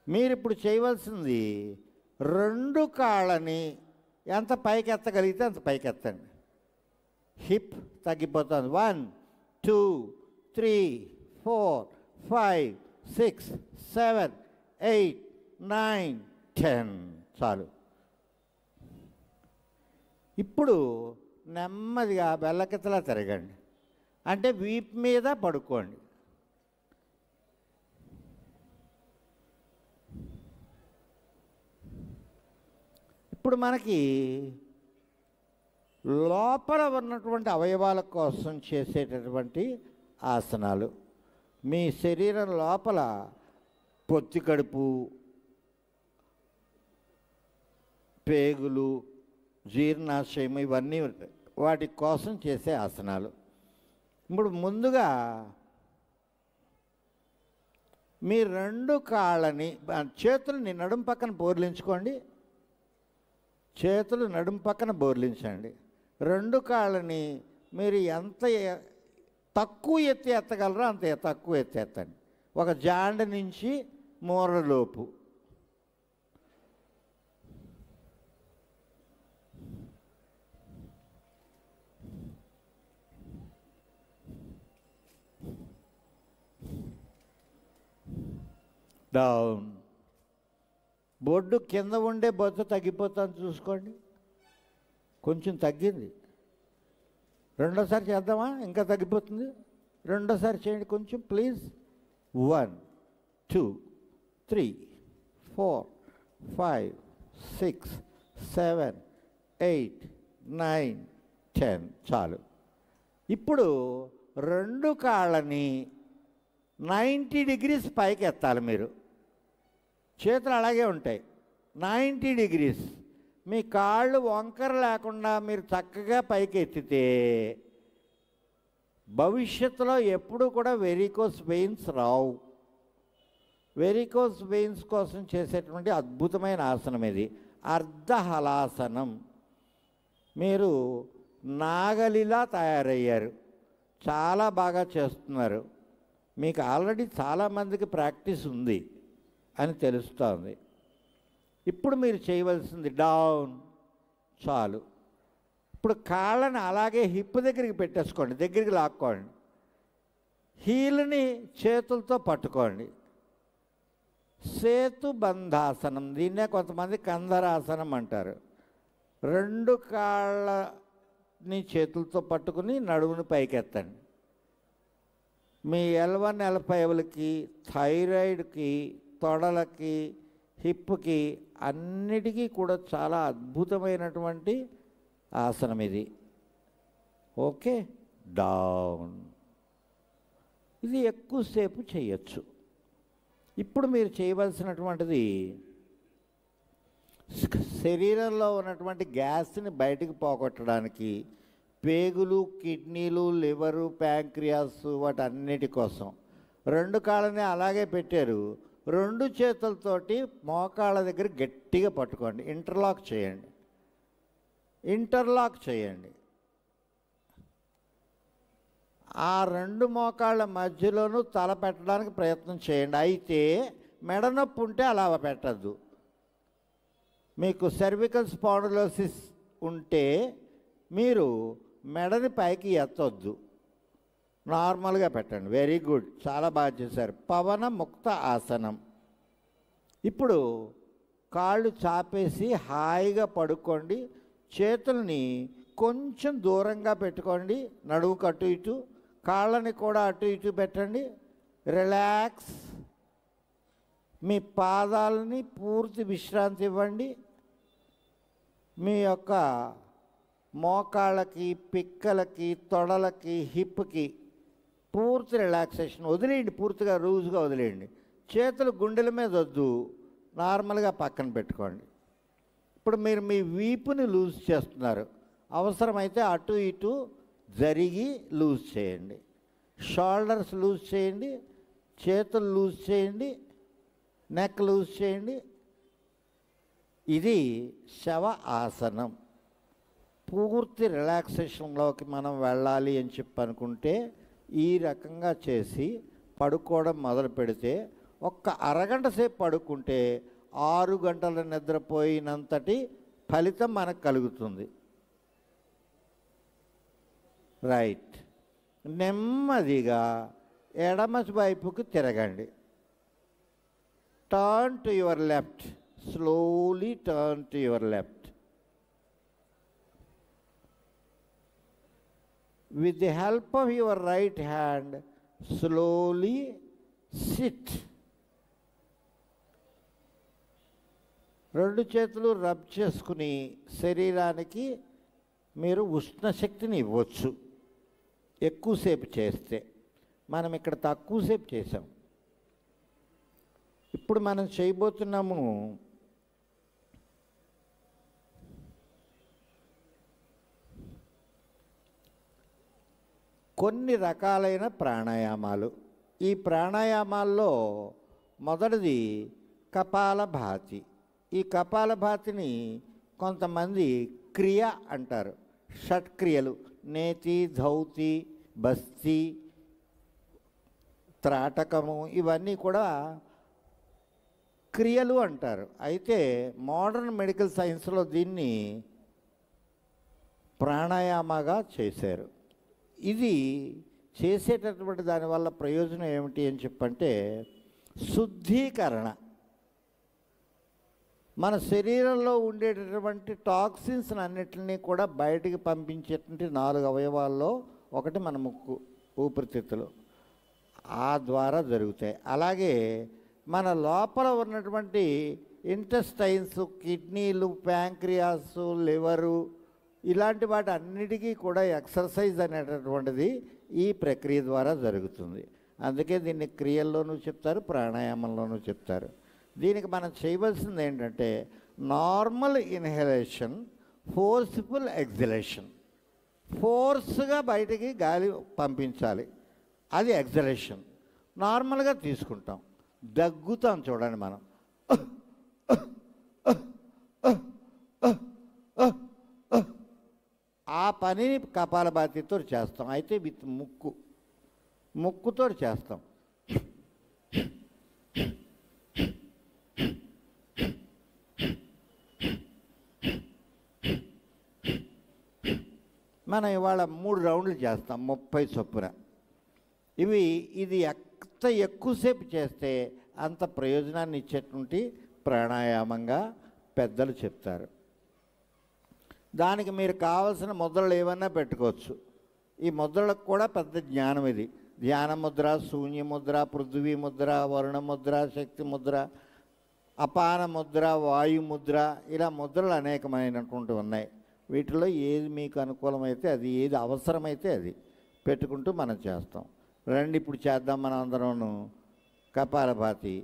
మీరు ఇప్పుడు చేయవలసింది 2 కాళ్ళని ఎంత పైకి ఎత్తగలిగితే అంత పైకి ఎత్తండి. హిప్ తగ్గిపోతుంది. 1 2 3 4 5 6 7 8 9 10 చాలు. ఇప్పుడు నెమ్మదిగా బెల్లకితలా తిరగండి, అంటే వీపు మీద పడుకోండి. ఇప్పుడు మనకి లోపల ఉన్నటువంటి అవయవాల కోసం చేసేటటువంటి ఆసనాలు. మీ శరీరం లోపల పొత్తి కడుపు, పేగులు, జీర్ణాశయం ఇవన్నీ వాటి కోసం చేసే ఆసనాలు. ఇప్పుడు ముందుగా మీ రెండు కాళ్ళని, చేతులని నడుము పక్కన బోర్లించుకోండి. చేతులు నడుము పక్కన బోర్లించండి. రెండు కాళ్ళని మీరు ఎంత తక్కువ ఎత్తి ఎత్తగలరో అంత తక్కువ ఎత్తి ఎత్తండి. ఒక జాండ నుంచి మూరలోపు. డౌన్. బొడ్డు కింద ఉండే బొద్దు తగ్గిపోతాను చూసుకోండి. కొంచెం తగ్గింది. రెండోసారి చేద్దామా? ఇంకా తగ్గిపోతుంది. రెండోసారి చేయండి కొంచెం ప్లీజ్. 1 2 3 4 5 6 7 8 9 10 చాలు. ఇప్పుడు రెండు కాళ్ళని 90 degrees పైకి ఎత్తాలి. మీరు చేతులు అలాగే ఉంటాయి 90 degrees. మీ కాళ్ళు వంకర లేకుండా మీరు చక్కగా పైకి ఎత్తితే భవిష్యత్తులో ఎప్పుడు కూడా వెరికోస్ వెయిన్స్ రావు. వెరికోస్ వెయిన్స్ కోసం చేసేటువంటి అద్భుతమైన ఆసనం ఇది, అర్ధహలాసనం. మీరు నాగలిలా తయారయ్యారు, చాలా బాగా చేస్తున్నారు. మీకు ఆల్రెడీ చాలామందికి ప్రాక్టీస్ ఉంది అని తెలుస్తోంది. ఇప్పుడు మీరు చేయవలసింది డౌన్. చాలు. ఇప్పుడు కాళ్ళని అలాగే హిప్ దగ్గరికి పెట్టేసుకోండి, దగ్గరికి లాక్కోండి. హీల్ని చేతులతో పట్టుకోండి. సేతుబంధాసనం, దీన్నే కొంతమంది కందరాసనం అంటారు. రెండు కాళ్ళని చేతులతో పట్టుకుని నడుముని పైకెత్తండి. మీ L1 L5లకి, థైరాయిడ్కి, తొడలకి, హిప్కి అన్నిటికీ కూడా చాలా అద్భుతమైనటువంటి ఆసనం ఇది. Okay, down. ఇది ఎక్కువసేపు చేయొచ్చు. ఇప్పుడు మీరు చేయవలసినటువంటిది శరీరంలో ఉన్నటువంటి గ్యాస్ని బయటికి పోగొట్టడానికి, పేగులు, కిడ్నీలు, లివరు, ప్యాంక్రియాస్ వాటన్నిటి కోసం రెండు కాళ్ళని అలాగే పెట్టారు. రెండు చేతులతోటి మోకాళ్ళ దగ్గర గట్టిగా పట్టుకోండి. ఇంటర్లాక్ చేయండి. ఇంటర్లాక్ చేయండి. ఆ రెండు మోకాళ్ళ మధ్యలోనూ తల పెట్టడానికి ప్రయత్నం చేయండి. అయితే మెడ నొప్పి ఉంటే అలా పెట్టద్దు. మీకు సర్వికల్ స్పాండిలోసిస్ ఉంటే మీరు మెడని పైకి ఎత్తొద్దు, నార్మల్గా పెట్టండి. వెరీ గుడ్, చాలా బాగా చేశారు. పవన ముక్త ఆసనం. ఇప్పుడు కాళ్ళు చాపేసి హాయిగా పడుకోండి. చేతుల్ని కొంచెం దూరంగా పెట్టుకోండి, నడువుకు అటు ఇటు. కాళ్ళని కూడా అటు ఇటు పెట్టండి. రిలాక్స్. మీ పాదాలని పూర్తి విశ్రాంతి ఇవ్వండి. మీ యొక్క మోకాళ్ళకి, పిక్కలకి, తొడలకి, హిప్కి పూర్తి రిలాక్సేషన్ వదిలేయండి. పూర్తిగా లూజ్గా వదిలేయండి. చేతులు గుండెల మీద వద్దు, నార్మల్గా పక్కన పెట్టుకోండి. ఇప్పుడు మీరు మీ వీపుని లూజ్ చేస్తున్నారు. అవసరమైతే అటు ఇటు జరిగి లూజ్ చేయండి. షోల్డర్స్ లూజ్ చేయండి, చేతులు లూజ్ చేయండి, నెక్ లూజ్ చేయండి. ఇది శవ ఆసనం. పూర్తి రిలాక్సేషన్లోకి మనం వెళ్ళాలి అని చెప్పి అనుకుంటే ఈ రకంగా చేసి పడుకోవడం మొదలు పెడితే ఒక్క అరగంట సేపు పడుకుంటే 6 గంటల నిద్రపోయినంతటి ఫలితం మనకు కలుగుతుంది. రైట్. నెమ్మదిగా ఎడమ వైపుకి తిరగండి. Turn to your left, slowly turn to your left. With the help of your right hand, slowly sit. రెండు చేతులు రబ్ చేసుకుని శరీరానికి మీరు ఉష్ణశక్తిని ఇవ్వచ్చు ఎక్కువసేపు చేస్తే. మనం ఇక్కడ తక్కువసేపు చేసాం. ఇప్పుడు మనం చేయబోతున్నాము కొన్ని రకాలైన ప్రాణాయామాలు. ఈ ప్రాణాయామాల్లో మొదటిది కపాలభాతి. ఈ కపాలభాతిని కొంతమంది క్రియ అంటారు. షట్క్రియలు, నేతి, ధౌతి, బస్తి, త్రాటకము, ఇవన్నీ కూడా క్రియలు అంటారు. అయితే మోడర్న్ మెడికల్ సైన్స్లో దీన్ని ప్రాణాయామగా చేశారు. ఇది చేసేటటువంటి దానివల్ల ప్రయోజనం ఏమిటి అని చెప్పంటే శుద్ధీకరణ. మన శరీరంలో ఉండేటటువంటి టాక్సిన్స్ అన్నిటినీ కూడా బయటికి పంపించేటువంటి 4 అవయవాల్లో ఒకటి మన ముక్కు, ఊపిరితిత్తులు, ఆ ద్వారా జరుగుతాయి. అలాగే మన లోపల ఉన్నటువంటి ఇంటెస్టైన్స్, కిడ్నీలు, ప్యాంక్రియాసు, లివరు, ఇలాంటి వాటి అన్నిటికీ కూడా ఎక్సర్సైజ్ అనేటటువంటిది ఈ ప్రక్రియ ద్వారా జరుగుతుంది. అందుకే దీన్ని క్రియల్లోనూ చెప్తారు, ప్రాణాయామంలోనూ చెప్తారు. దీనికి మనం చేయవలసింది ఏంటంటే నార్మల్ ఇన్హలేషన్, ఫోర్స్ఫుల్ ఎగ్జలేషన్. ఫోర్స్గా బయటికి గాలి పంపించాలి, అది ఎగ్జలేషన్. నార్మల్గా తీసుకుంటాం, దగ్గుతాం చూడండి మనం. ఆ పనిని కపాలభాతితో చేస్తాం. అయితే విత్ ముక్కుతో చేస్తాం. మనం ఇవాళ 3 రౌండ్లు చేస్తాం 30 చొప్పున. ఇది ఎంత ఎక్కువసేపు చేస్తే అంత ప్రయోజనాన్ని ఇచ్చేటువంటి ప్రాణాయామంగా పెద్దలు చెప్తారు. దానికి మీరు కావలసిన ముద్రలు ఏమన్నా పెట్టుకోవచ్చు. ఈ ముద్రలకు కూడా పెద్ద జ్ఞానం ఇది. ధ్యాన ముద్ర, శూన్య ముద్ర, పృథ్వీ ముద్ర, వరుణ ముద్ర, శక్తి ముద్ర, అపాన ముద్ర, వాయు ముద్ర, ఇలా ముద్రలు అనేకమైనటువంటి ఉన్నాయి. వీటిలో ఏది మీకు అనుకూలమైతే అది, ఏది అవసరమైతే అది పెట్టుకుంటూ మనం చేస్తాం. రండి ఇప్పుడు చేద్దాం మనం అందరం kapalbhati.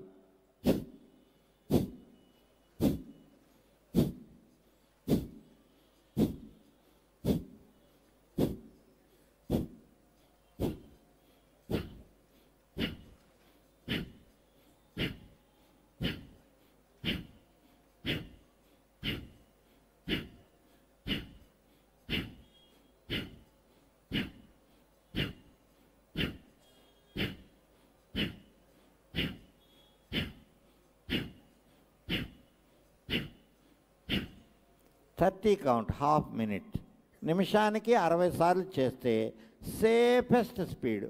Thirty count, half minute. నిమిషానికి 60 సార్లు చేస్తే సేఫెస్ట్ స్పీడ్.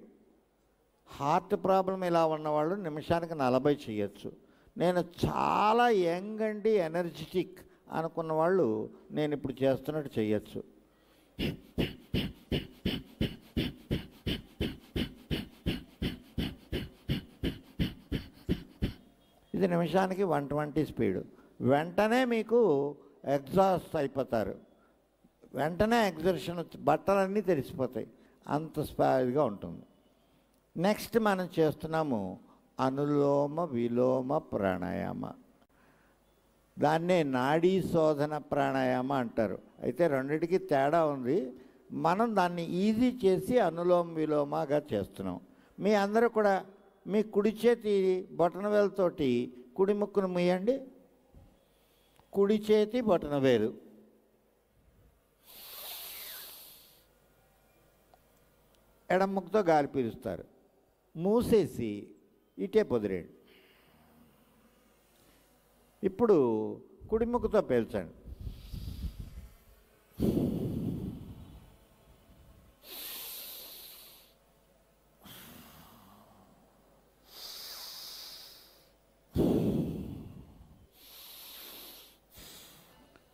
హార్ట్ ప్రాబ్లం ఇలా ఉన్నవాళ్ళు నిమిషానికి 40 చేయొచ్చు. నేను చాలా యంగ్ అండి, ఎనర్జెటిక్ అనుకున్న వాళ్ళు నేను ఇప్పుడు చేస్తున్నట్టు చేయొచ్చు. ఇది నిమిషానికి 120 స్పీడు. వెంటనే మీకు ఎగ్జాస్ట్ అయిపోతారు, వెంటనే ఎగ్జర్షన్, బట్టలన్నీ తెలిసిపోతాయి, అంత స్పీడ్గా ఉంటుంది. నెక్స్ట్ మనం చేస్తున్నాము అనులోమ విలోమ ప్రాణాయామ. దాన్నే నాడీ శోధన ప్రాణాయామ అంటారు. అయితే రెండిటికి తేడా ఉంది. మనం దాన్ని ఈజీ చేసి అనులోమ విలోమగా చేస్తున్నాం. మీ అందరూ కూడా మీ కుడి చేతి బొటనవేలుతోటి కుడి ముక్కును మూయండి. కుడి చేతి బొటనవేలు, ఎడమ ముక్కుతో గాలి పీలుస్తారు. మూసేసి ఇటే పొదిరేయండి. ఇప్పుడు కుడి ముక్కుతో పీల్చండి.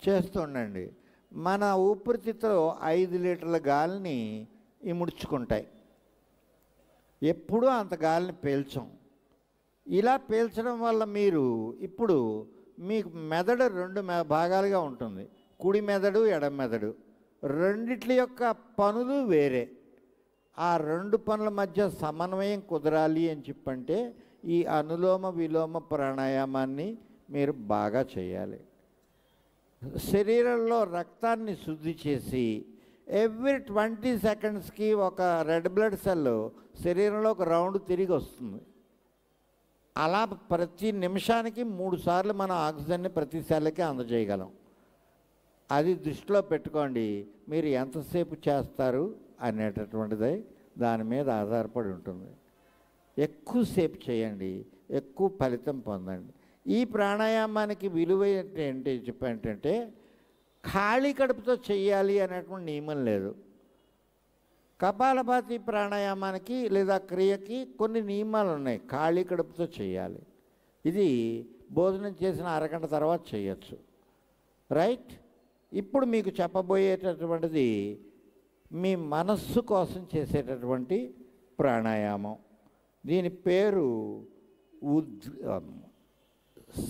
చేస్తుండండి. మన ఊపిరితిత్తులో 5 లీటర్ల గాలిని ఇముడ్చుకుంటాయి. ఎప్పుడూ అంత గాలిని పీల్చం. ఇలా పీల్చడం వల్ల మీరు ఇప్పుడు మీకు మెదడు 2 భాగాలుగా ఉంటుంది. కుడి మెదడు, ఎడమ మెదడు. రెండిట్ల యొక్క పనులు వేరే. ఆ 2 పనుల మధ్య సమన్వయం కుదరాలి అని చెప్పంటే ఈ అనులోమ విలోమ ప్రాణాయామాన్ని మీరు బాగా చేయాలి. శరీరంలో రక్తాన్ని శుద్ధి చేసి ఎవ్రీ 20 సెకండ్స్కి ఒక రెడ్ బ్లడ్ సెల్ శరీరంలో ఒక రౌండ్ తిరిగి వస్తుంది. అలా ప్రతి నిమిషానికి 3 సార్లు మనం ఆక్సిజన్ని ప్రతి సెల్కి అందజేయగలం. అది దృష్టిలో పెట్టుకోండి. మీరు ఎంతసేపు చేస్తారు అనేటటువంటిది దాని మీద ఆధారపడి ఉంటుంది. ఎక్కువసేపు చేయండి, ఎక్కువ ఫలితం పొందండి. ఈ ప్రాణాయామానికి విలువ ఏంటి చెప్పంటే ఖాళీ కడుపుతో చెయ్యాలి అనేటువంటి నియమం లేదు. కపాలభాతి ప్రాణాయామానికి లేదా క్రియకి కొన్ని నియమాలు ఉన్నాయి. ఖాళీ కడుపుతో చేయాలి. ఇది భోజనం చేసిన అరగంట తర్వాత చేయొచ్చు. రైట్. ఇప్పుడు మీకు చెప్పబోయేటటువంటిది మీ మనస్సు కోసం చేసేటటువంటి ప్రాణాయామం. దీని పేరు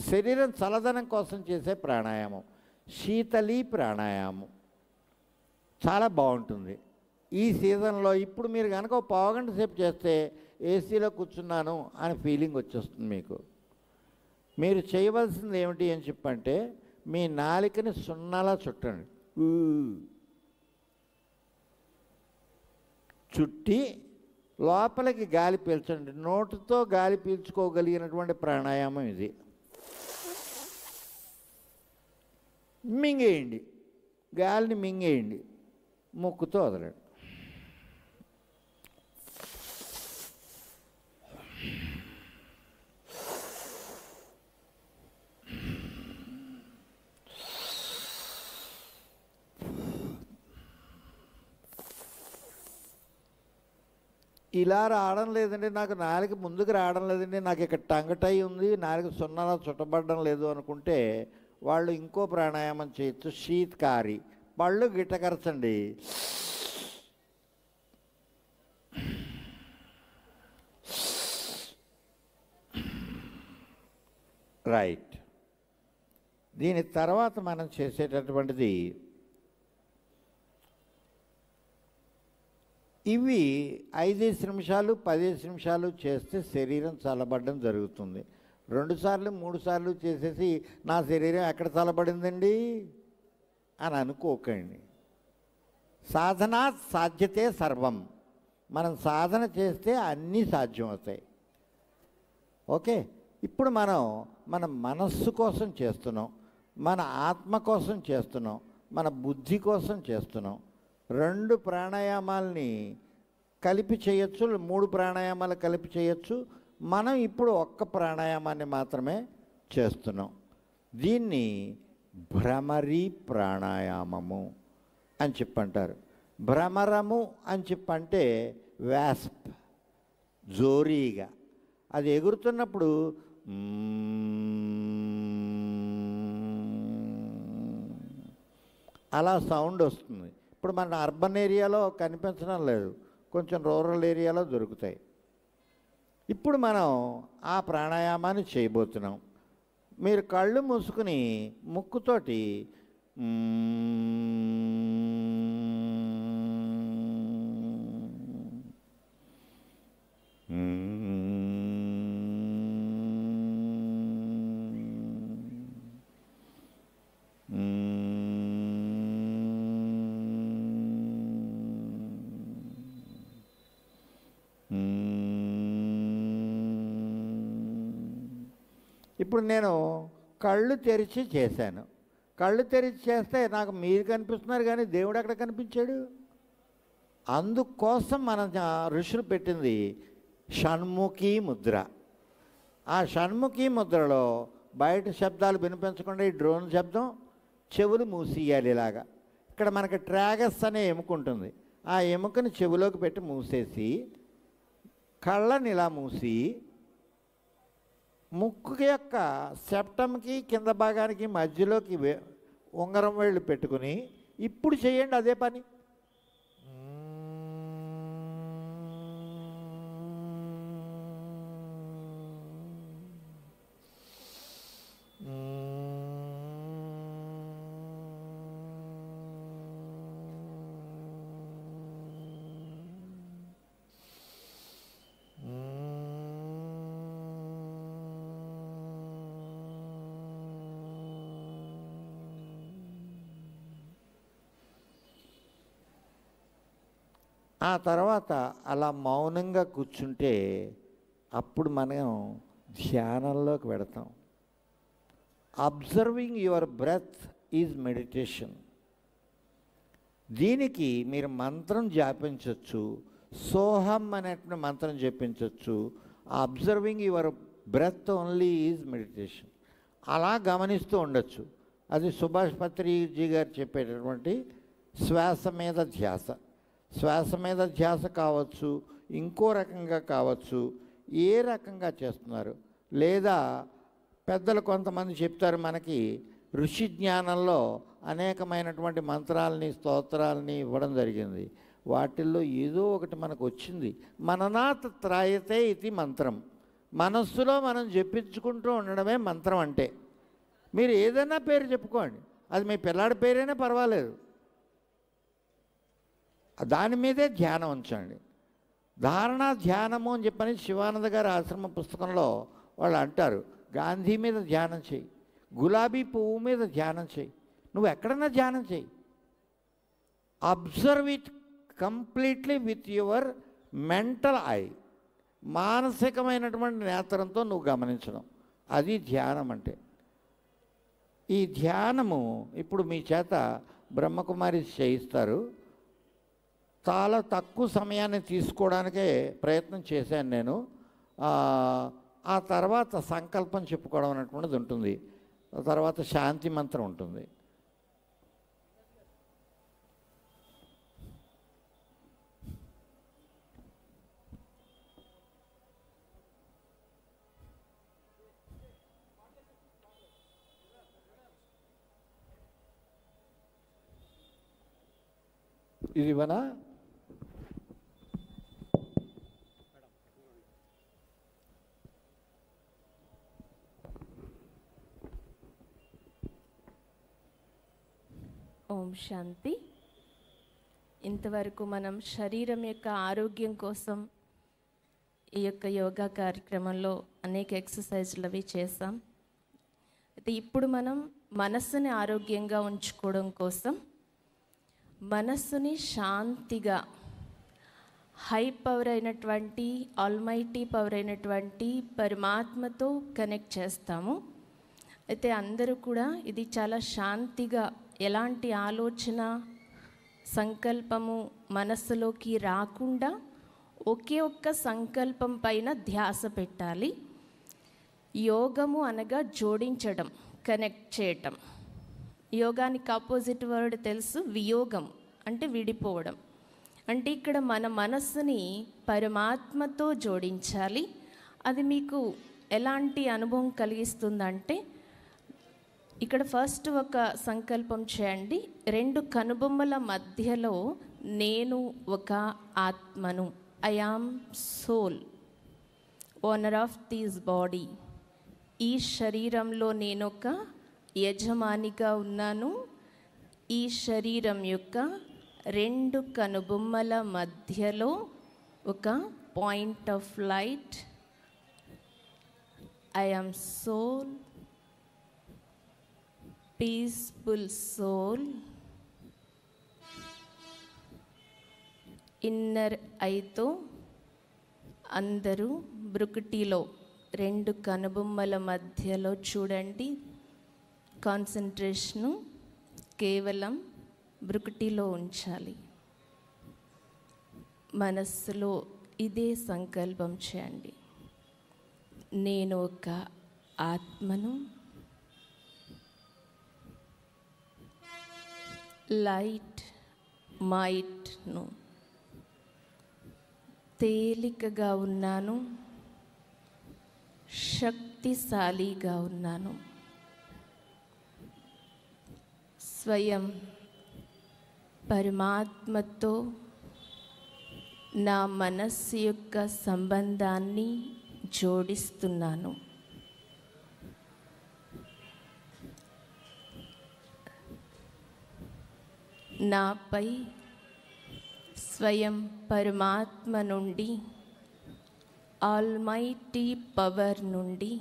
శరీరం చల్లదనం కోసం చేసే ప్రాణాయామం, శీతళీ ప్రాణాయామం. చాలా బాగుంటుంది. ఈ సీజన్లో ఇప్పుడు మీరు కనుక ఒక పావుగంట సేపు చేస్తే ఏసీలో కూర్చున్నాను అని ఫీలింగ్ వచ్చేస్తుంది మీకు. మీరు చేయవలసింది ఏమిటి అని చెప్పంటే మీ నాలికని సున్నాలా చుట్టండి. చుట్టి లోపలికి గాలి పీల్చండి. నోటితో గాలి పీల్చుకోగలిగినటువంటి ప్రాణాయామం ఇది. మింగేయండి, గాలిని మింగేయండి, ముక్కుతో వదలండి. ఇలా రావడం లేదండి, నాకు నాలుగు ముందుకు రావడం లేదండి, నాకు ఇక్కడ టంగటై ఉంది, నాలుగు సున్నాలా చుట్టబడడం లేదు అనుకుంటే వాళ్ళు ఇంకో ప్రాణాయామం చేయొచ్చు. శీత్కారి. పళ్ళు గిట్టకరచండి. రైట్. దీని తర్వాత మనం చేసేటటువంటిది ఇవి 5 నిమిషాలు 10 నిమిషాలు చేస్తే శరీరం చల్లబడడం జరుగుతుంది. 2 సార్లు 3 సార్లు చేసేసి నా శరీరం ఎక్కడ చల్లబడిందండి అని అనుకోకండి. సాధనా సాధ్యతే సర్వం. మనం సాధన చేస్తే అన్నీ సాధ్యమవుతాయి. ఓకే. ఇప్పుడు మనం మన మనస్సు కోసం చేస్తున్నాం, మన ఆత్మ కోసం చేస్తున్నాం, మన బుద్ధి కోసం చేస్తున్నాం. 2 ప్రాణాయామాలని కలిపి చేయొచ్చు, 3 ప్రాణాయామాలు కలిపి చేయొచ్చు. మనం ఇప్పుడు ఒక్క ప్రాణాయామాన్ని మాత్రమే చేస్తున్నాం. దీన్ని భ్రమరీ ప్రాణాయామము అని చెప్పంటారు. భ్రమరము అని చెప్పంటే వ్యాస్ప్, జోరీగా అది ఎగురుతున్నప్పుడు అలా సౌండ్ వస్తుంది. ఇప్పుడు మన అర్బన్ ఏరియాలో కనిపించడం లేదు, కొంచెం రూరల్ ఏరియాలో దొరుకుతాయి. ఇప్పుడు మనం ఆ ప్రాణాయామాన్ని చేయబోతున్నాం. మీరు కళ్ళు మూసుకుని ముక్కుతోటి ఇప్పుడు నేను కళ్ళు తెరిచి చేశాను. కళ్ళు తెరిచి చేస్తే నాకు మీరు కనిపిస్తున్నారు కానీ దేవుడు ఎక్కడ కనిపించాడు? అందుకోసం మన ఋషులు పెట్టింది షణ్ముఖీ ముద్ర. ఆ షణ్ముఖీ ముద్రలో బయట శబ్దాలు వినిపించకుండా ఈ డ్రోన్ శబ్దం, చెవులు మూసేయాలి. ఇలాగా ఇక్కడ మనకి ట్రాగస్ అనే ఎముక ఉంటుంది. ఆ ఎముకని చెవిలోకి పెట్టి మూసేసి కళ్ళని ఇలా మూసి ముక్కు యొక్క సెప్టమ్కి కింద భాగానికి మధ్యలోకి ఉంగరం వేళ్ళు పెట్టుకుని ఇప్పుడు చేయండి అదే పని. ఆ తర్వాత అలా మౌనంగా కూర్చుంటే అప్పుడు మనం ధ్యానంలోకి వెడతాం. Observing your breath is meditation. దీనికి మీరు మంత్రం జాపించవచ్చు, సోహం అనేటువంటి మంత్రం జపించవచ్చు. Observing your breath only is meditation. అలా గమనిస్తూ ఉండొచ్చు. అది సుభాష్ పత్రిజీ గారు చెప్పేటటువంటి శ్వాస మీద ధ్యాస. శ్వాస మీద ధ్యాస కావచ్చు, ఇంకో రకంగా కావచ్చు, ఏ రకంగా చేస్తున్నారు. లేదా పెద్దలు కొంతమంది చెప్తారు, మనకి ఋషి జ్ఞానంలో అనేకమైనటువంటి మంత్రాలని స్తోత్రాలని ఇవ్వడం జరిగింది. వాటిల్లో ఏదో ఒకటి మనకు వచ్చింది. మననాత్ త్రాయతే ఇది మంత్రం. మనస్సులో మనం జపించుకుంటూ ఉండడమే మంత్రం అంటే. మీరు ఏదైనా పేరు చెప్పుకోండి, అది మీ పిల్లాడి పేరైనా పర్వాలేదు, దాని మీదే ధ్యానం ఉంచండి. ధారణ ధ్యానము అని చెప్పని శివానంద గారి ఆశ్రమ పుస్తకంలో వాళ్ళు అంటారు. గాంధీ మీద ధ్యానం చేయి, గులాబీ పువ్వు మీద ధ్యానం చేయి, నువ్వు ఎక్కడన్నా ధ్యానం చేయి. Observe it completely with your mental I. మానసికమైనటువంటి నేత్రంతో నువ్వు గమనించడం, అది ధ్యానం అంటే. ఈ ధ్యానము ఇప్పుడు మీ చేత బ్రహ్మకుమారి చేయిస్తారు. చాలా తక్కువ సమయాన్ని తీసుకోవడానికే ప్రయత్నం చేశాను నేను. ఆ తర్వాత సంకల్పం చెప్పుకోవడం అనేటువంటిది ఉంటుంది. ఆ తర్వాత శాంతి మంత్రం ఉంటుంది. ఇది మన ఓం శాంతి. ఇంతవరకు మనం శరీరం యొక్క ఆరోగ్యం కోసం ఈ యొక్క యోగా కార్యక్రమంలో అనేక ఎక్సర్సైజులు అవి చేసాం. అయితే ఇప్పుడు మనం మనస్సుని ఆరోగ్యంగా ఉంచుకోవడం కోసం మనస్సుని శాంతిగా హై పవర్ అయినటువంటి ఆల్మైటీ పవర్ అయినటువంటి పరమాత్మతో కనెక్ట్ చేస్తాము. అయితే అందరూ కూడా ఇది చాలా శాంతిగా, ఎలాంటి ఆలోచన సంకల్పము మనస్సులోకి రాకుండా ఒకే ఒక్క సంకల్పం పైన ధ్యాస పెట్టాలి. యోగము అనగా జోడించడం, కనెక్ట్ చేయటం. యోగానికి ఆపోజిట్ వర్డ్ తెలుసు, వియోగం అంటే విడిపోవడం. అంటే ఇక్కడ మన మనస్సుని పరమాత్మతో జోడించాలి. అది మీకు ఎలాంటి అనుభవం కలిగిస్తుందంటే, ఇక్కడ ఫస్ట్ ఒక సంకల్పం చేయండి. రెండు కనుబొమ్మల మధ్యలో నేను ఒక ఆత్మను, I am soul, owner of this body. ఈ శరీరంలో నేను ఒక యజమానిగా ఉన్నాను. ఈ శరీరం యొక్క రెండు కనుబొమ్మల మధ్యలో ఒక point of light, I am soul, peaceful soul. Inner ఐతో అందరూ బ్రుకుటిలో రెండు కనుబొమ్మల మధ్యలో చూడండి. కాన్సన్ట్రేషను కేవలం బ్రుకుటిలో ఉంచాలి. మనస్సులో ఇదే సంకల్పం చేయండి, నేను ఒక ఆత్మను, లైట్ మైట్ను, తేలికగా ఉన్నాను, శక్తిశాలిగా ఉన్నాను, స్వయం పరమాత్మతో నా మనస్సు యొక్క సంబంధాన్ని జోడిస్తున్నాను. నాపై స్వయం పరమాత్మ నుండి, ఆల్మైటీ పవర్ నుండి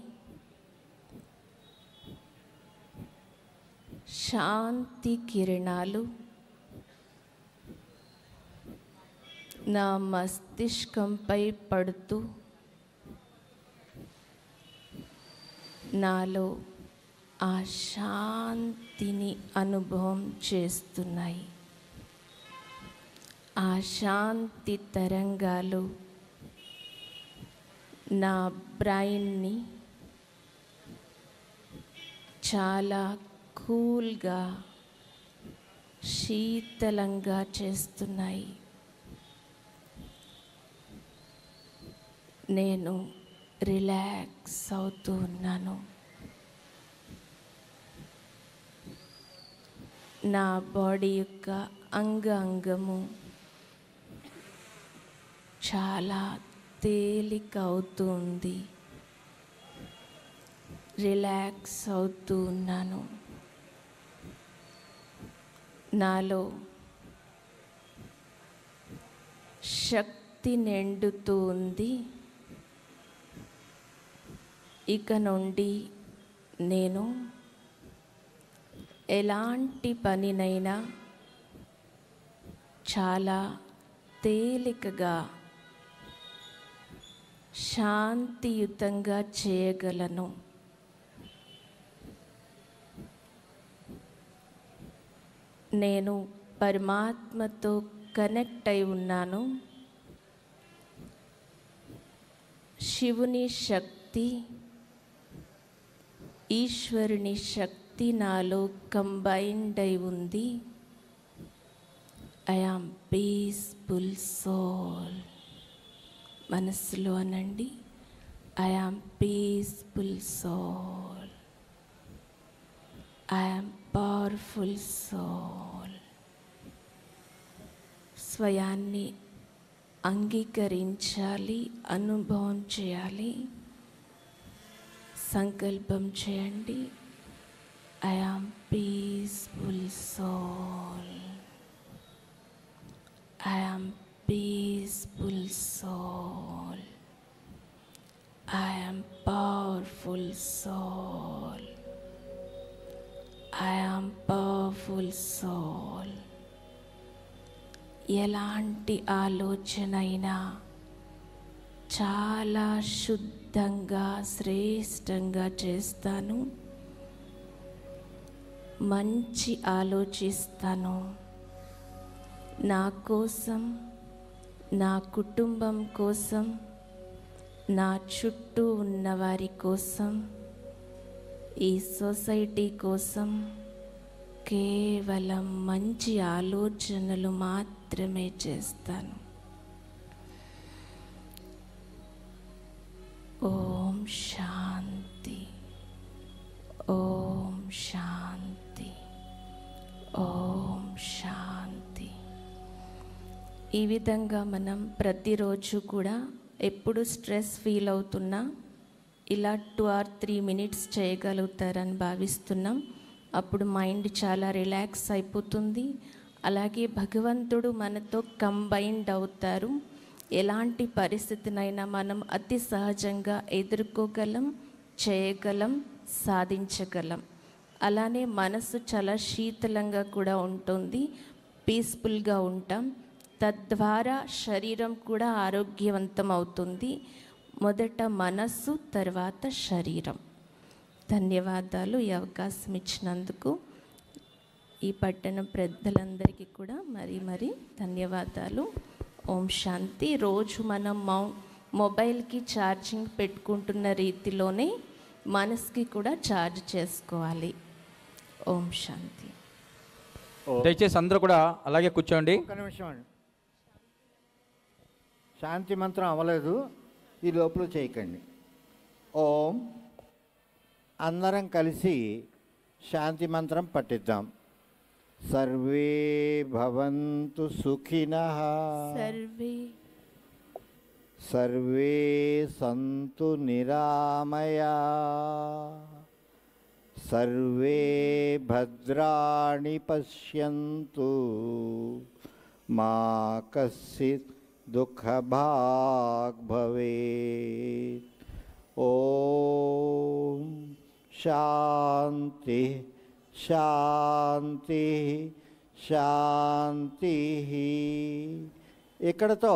శాంతి కిరణాలు నా మస్తిష్కంపై పడుతూ నాలో ఆ శాంతిని అనుభవం చేస్తున్నాయి. ఆ శాంతి తరంగాలు నా బ్రెయిన్ని చాలా కూల్గా, శీతలంగా చేస్తున్నాయి. నేను రిలాక్స్ అవుతూ ఉన్నాను. నా బాడీ యొక్క అంగము చాలా తేలిక అవుతుంది. రిలాక్స్ అవుతూ ఉన్నాను. నాలో శక్తి నిండుతూ ఉంది. ఇక నుండి నేను ఎలాంటి పనినైనా చాలా తేలికగా, శాంతియుతంగా చేయగలను. నేను పరమాత్మతో కనెక్ట్ అయి ఉన్నాను. శివుని శక్తి, ఈశ్వరుని శక్తి నాలో కంబైన్డ్ అయి ఉంది. I am peaceful soul. మనస్సులో అనండి, I am peaceful soul. I am powerful soul. స్వయాన్ని అంగీకరించాలి, అనుభవం చేయాలి. సంకల్పం చేయండి, I am peaceful soul. I am peaceful soul. I am powerful soul. I am powerful soul. ఎలాంటి ఆలోచన అయినా చాలా శుద్ధంగా, శ్రేష్టంగా చేస్తాను. మంచి ఆలోచిస్తాను. నా కోసం, నా కుటుంబం కోసం, నా చుట్టూ ఉన్నవారి కోసం, ఈ సొసైటీ కోసం కేవలం మంచి ఆలోచనలు మాత్రమే చేస్తాను. ఓం శాంతి, ఓం శాంతి, ఓం శాంతి. ఈ విధంగా మనం ప్రతిరోజు కూడా ఎప్పుడు స్ట్రెస్ ఫీల్ అవుతున్నా ఇలా 2 or 3 minutes చేయగలుగుతారని భావిస్తున్నాం. అప్పుడు మైండ్ చాలా రిలాక్స్ అయిపోతుంది. అలాగే భగవంతుడు మనతో కంబైన్డ్ అవుతారు. ఎలాంటి పరిస్థితినైనా మనం అతి సహజంగా ఎదుర్కోగలం, చేయగలం, సాధించగలం. అలానే మనసు చాలా శీతలంగా కూడా ఉంటుంది. పీస్ఫుల్గా ఉంటాం. తద్వారా శరీరం కూడా ఆరోగ్యవంతం అవుతుంది. మొదట మనస్సు, తర్వాత శరీరం. ధన్యవాదాలు ఈ అవకాశం ఇచ్చినందుకు. ఈ పట్టణ పెద్దలందరికీ కూడా మరీ ధన్యవాదాలు. ఓం శాంతి. రోజు మనం మొబైల్కి ఛార్జింగ్ పెట్టుకుంటున్న రీతిలోనే మనసుకి కూడా ఛార్జ్ చేసుకోవాలి. ఓం శాంతి. దయచేసి అందరూ కూడా అలాగే కూర్చోండి. ఒక్క నిమిషం అండి, శాంతి మంత్రం అవ్వలేదు, ఈ లోపల చేయకండి. ఓం. అందరం కలిసి శాంతి మంత్రం పట్టిద్దాం. సర్వే భవంతు సుఖినః सर्वे సర్వే సంతు నిరామయా సర్వే భద్రాణి పశ్యంతు మా కశ్చిత్ దుఃఖభాగ్ భవేత్. ఓం శాంతి శాంతి శాంతి. ఇక్కడతో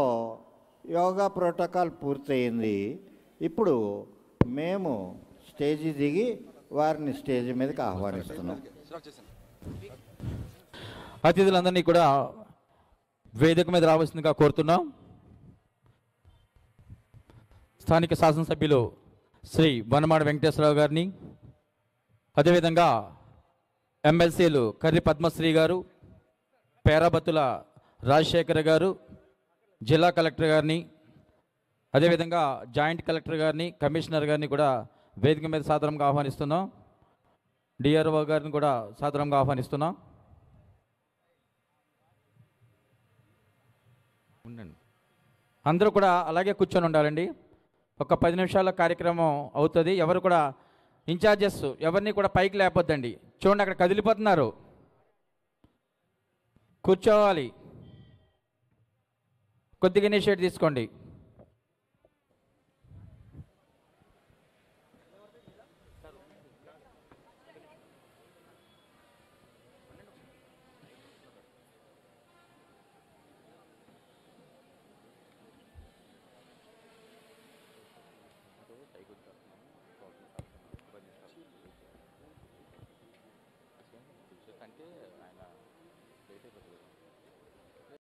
యోగా ప్రోటోకాల్ పూర్తయింది. ఇప్పుడు మేము స్టేజి దిగి వారిని స్టేజ్ మీదకి ఆహ్వానిస్తున్నాం. అతిథులందరినీ కూడా వేదిక మీద రావాల్సిందిగా కోరుతున్నాం. స్థానిక శాసనసభ్యులు శ్రీ వనమాడి వెంకటేశ్వరరావు గారిని, అదేవిధంగా ఎమ్మెల్సీలు కర్రి పద్మశ్రీ గారు, పేరాబత్తుల రాజశేఖర్ గారు, జిల్లా కలెక్టర్ గారిని, అదేవిధంగా జాయింట్ కలెక్టర్ గారిని, కమిషనర్ గారిని కూడా వేదిక మీద సాదరంగా ఆహ్వానిస్తున్నాం. డిఆర్ఓ గారిని కూడా సాదరంగా ఆహ్వానిస్తున్నాం. ఉండండి, అందరూ కూడా అలాగే కూర్చొని ఉండాలండి. ఒక 10 నిమిషాల కార్యక్రమం అవుతుంది. ఎవరు కూడా ఇన్ఛార్జెస్ ఎవరిని కూడా పైకి లేపొద్దండి. చూడండి, అక్కడ కదిలిపోతున్నారు. కూర్చోవాలి. కొద్దిగా ఇనిషియేట్ తీసుకోండి. అంటే ఆయన